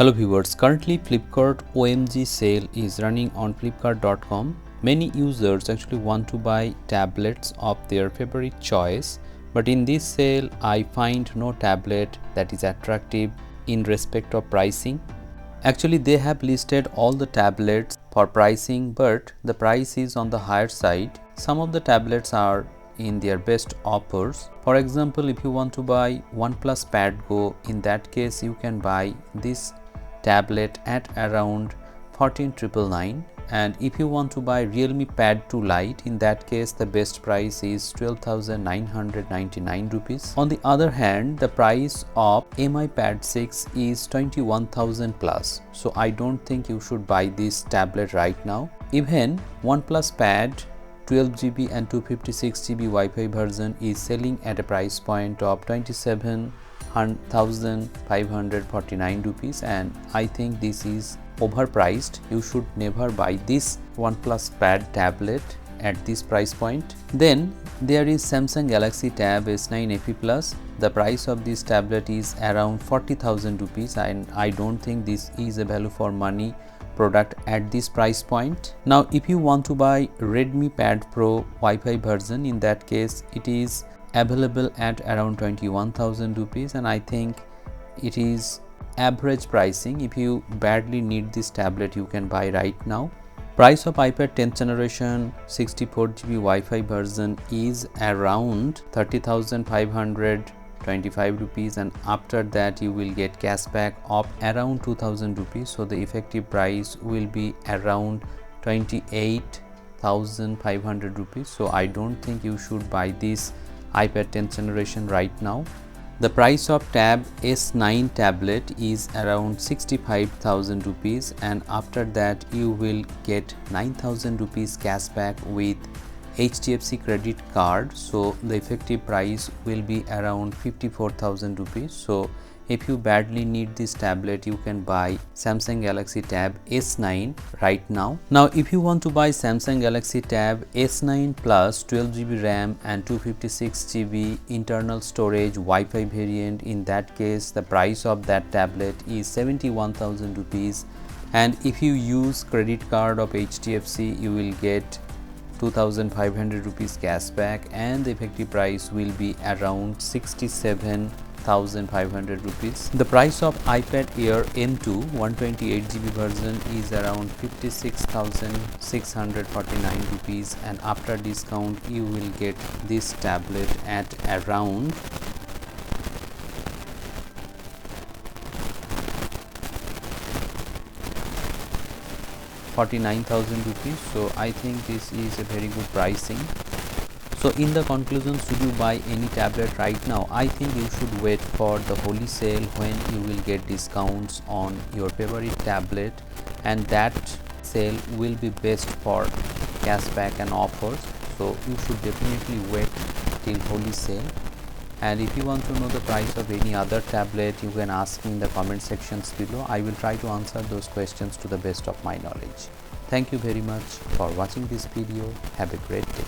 Hello viewers, currently Flipkart OMG sale is running on flipkart.com. Many users actually want to buy tablets of their favorite choice, but in this sale I find no tablet that is attractive in respect of pricing. Actually they have listed all the tablets for pricing, but the price is on the higher side. Some of the tablets are in their best offers. For example, if you want to buy Oneplus Pad Go, in that case you can buy this tablet at around 14,999, and if you want to buy Realme Pad 2 Lite, in that case the best price is 12,999 rupees. On the other hand, the price of Mi Pad 6 is 21,000 plus, so I don't think you should buy this tablet right now. Even OnePlus Pad 12GB and 256GB Wi-Fi version is selling at a price point of 27,549 rupees, and I think this is overpriced. You should never buy this OnePlus Pad tablet at this price point. Then there is Samsung Galaxy Tab S9 FE Plus. The price of this tablet is around 40,000 rupees, and I don't think this is a value for money product at this price point. Now if you want to buy Redmi Pad Pro Wi-Fi version, in that case it is available at around 21,000 rupees, and I think it is average pricing. If you badly need this tablet, you can buy right now. Price of iPad 10th generation 64GB Wi-Fi version is around 30,525 rupees, and after that you will get cashback of around 2,000 rupees, so the effective price will be around 28,500 rupees. So I don't think you should buy this iPad 10th generation right now. The price of Tab S9 tablet is around 65,000 rupees, and after that you will get 9,000 rupees cashback with HDFC credit card, so the effective price will be around 54,000 rupees. So if you badly need this tablet, you can buy Samsung Galaxy Tab S9 right now. Now if you want to buy Samsung Galaxy Tab S9 Plus 12GB RAM and 256GB internal storage Wi-Fi variant, in that case the price of that tablet is 71,000 rupees, and if you use credit card of HDFC you will get 2,500 rupees cashback, and the effective price will be around 67,500 rupees. The price of iPad Air M2 128GB version is around 56,649 rupees, and after discount you will get this tablet at around 49,000 rupees. So I think this is a very good pricing. So in the conclusion, should you buy any tablet right now? I think you should wait for the Holi sale, when you will get discounts on your favorite tablet, and that sale will be best for cashback and offers. So you should definitely wait till Holi sale. And if you want to know the price of any other tablet, you can ask me in the comment sections below. I will try to answer those questions to the best of my knowledge. Thank you very much for watching this video. Have a great day.